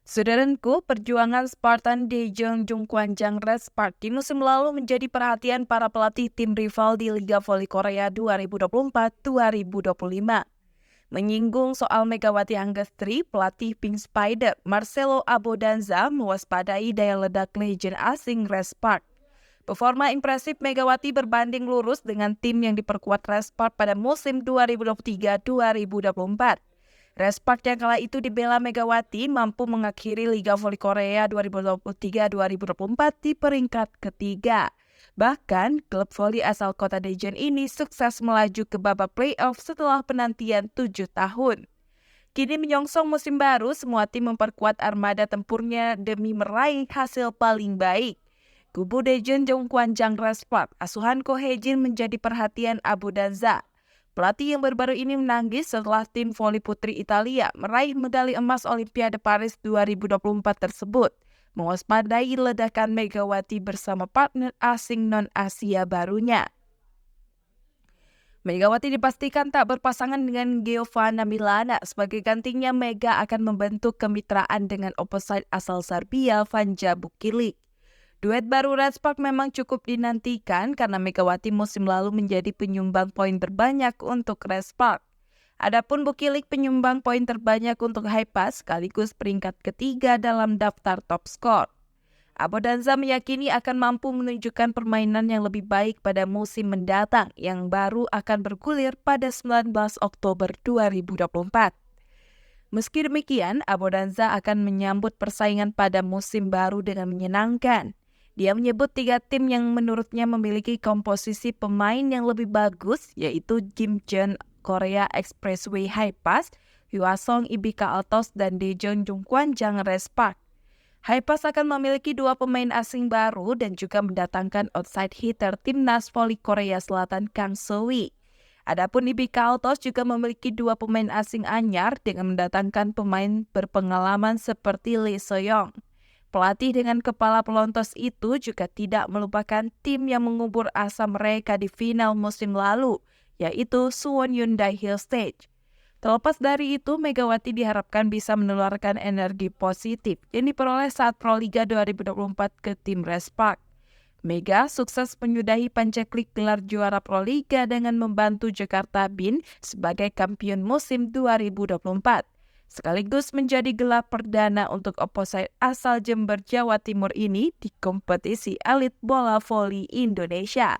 Saudaraku, perjuangan Spartan Daejeon Jungkwanjang Red Spark di musim lalu menjadi perhatian para pelatih tim rival di Liga Voli Korea 2024-2025. Menyinggung soal Megawati Anggestri, pelatih Pink Spider Marcelo Abodanza mewaspadai daya ledak legend asing Red Spark. Performa impresif Megawati berbanding lurus dengan tim yang diperkuat Red Spark pada musim 2023-2024. Red Spark yang kala itu dibela Megawati mampu mengakhiri Liga Voli Korea 2023-2024 di peringkat ketiga. Bahkan, klub voli asal kota Daejeon ini sukses melaju ke babak playoff setelah penantian 7 tahun. Kini menyongsong musim baru, semua tim memperkuat armada tempurnya demi meraih hasil paling baik. Kubu Daejeon Jungkwanjang Red Spark, asuhan Ko Hae-jin menjadi perhatian Abu Danza. Pelatih yang baru-baru ini menangis setelah tim voli putri Italia meraih medali emas Olimpiade Paris 2024 tersebut, mewaspadai ledakan Megawati bersama partner asing non-Asia barunya. Megawati dipastikan tak berpasangan dengan Giovanna Milana. Sebagai gantinya, Mega akan membentuk kemitraan dengan opposite asal Serbia, Vanja Bukilic. Duet baru Red Spark memang cukup dinantikan karena Megawati musim lalu menjadi penyumbang poin terbanyak untuk Red Spark. Adapun Bukilic penyumbang poin terbanyak untuk Haepas sekaligus peringkat ketiga dalam daftar top skor. Abodanza meyakini akan mampu menunjukkan permainan yang lebih baik pada musim mendatang yang baru akan bergulir pada 19 Oktober 2024. Meski demikian, Abodanza akan menyambut persaingan pada musim baru dengan menyenangkan. Dia menyebut 3 tim yang menurutnya memiliki komposisi pemain yang lebih bagus, yaitu Gimjeon Korea Expressway Haepas, Hwasong Ibika Altos, dan Daejeon Jungkwanjang Red Spark. Haepas akan memiliki 2 pemain asing baru dan juga mendatangkan outside hitter timnas voli Korea Selatan Kang So-wi. Adapun Ibika Altos juga memiliki 2 pemain asing anyar dengan mendatangkan pemain berpengalaman seperti Lee So-young. Pelatih dengan kepala pelontos itu juga tidak melupakan tim yang mengubur asa mereka di final musim lalu, yaitu Suwon Hyundai Hill Stage. Terlepas dari itu, Megawati diharapkan bisa menularkan energi positif yang diperoleh saat Proliga 2024 ke tim Red Spark. Mega sukses menyudahi pancaklik gelar juara Proliga dengan membantu Jakarta Bin sebagai kampiun musim 2024. Sekaligus menjadi gelar perdana untuk opposite asal Jember, Jawa Timur ini di kompetisi elit bola voli Indonesia.